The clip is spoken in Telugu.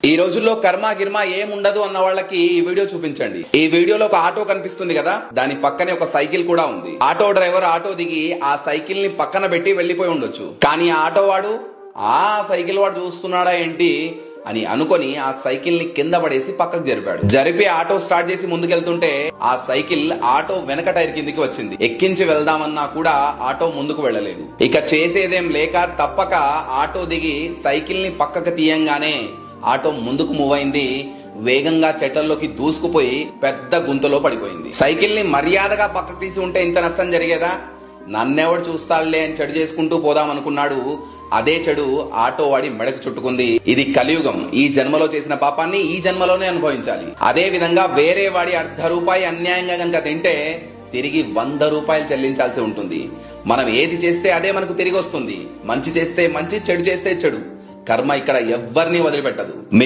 ఈ రోజుల్లో కర్మ గిర్మ ఏముండదు అన్న వాళ్ళకి ఈ వీడియో చూపించండి. ఈ వీడియోలో ఒక ఆటో కనిపిస్తుంది కదా, దాని పక్కనే ఒక సైకిల్ కూడా ఉంది. ఆటో డ్రైవర్ ఆటో దిగి ఆ సైకిల్ ని పక్కన పెట్టి వెళ్లిపోయి ఉండొచ్చు. కానీ ఆ ఆటో వాడు ఆ సైకిల్ వాడు చూస్తున్నాడా ఏంటి అని అనుకొని ఆ సైకిల్ ని కింద పడేసి పక్కకు జరిపి ఆటో స్టార్ట్ చేసి ముందుకెళ్తుంటే ఆ సైకిల్ ఆటో వెనక టైర్ కిందికి వచ్చింది. ఎక్కించి వెళ్దామన్నా కూడా ఆటో ముందుకు వెళ్ళలేదు. ఇక చేసేదేం లేక తప్పక ఆటో దిగి సైకిల్ ని పక్కకు తీయంగానే ఆటో ముందుకు మూవ్ అయింది. వేగంగా చెట్లలోకి దూసుకుపోయి పెద్ద గుంతలో పడిపోయింది. సైకిల్ ని మర్యాదగా పక్కకు తీసి ఉంటే ఇంత నష్టం జరిగేదా? నన్నెవడు చూస్తాడులే అని చెడు చేసుకుంటూ పోదాం అనుకున్నాడు. అదే చెడు ఆటో వాడి మెడకు చుట్టుకుంది. ఇది కలియుగం. ఈ జన్మలో చేసిన పాపాన్ని ఈ జన్మలోనే అనుభవించాలి. అదే విధంగా వేరే వాడి ₹1 అన్యాయంగా గనక తింటే తిరిగి ₹100 చెల్లించాల్సి ఉంటుంది. మనం ఏది చేస్తే అదే మనకు తిరిగి వస్తుంది. మంచి చేస్తే మంచి, చెడు చేస్తే చెడు. కర్మ ఇక్కడ ఎవ్వరిని వదిలిపెట్టదు.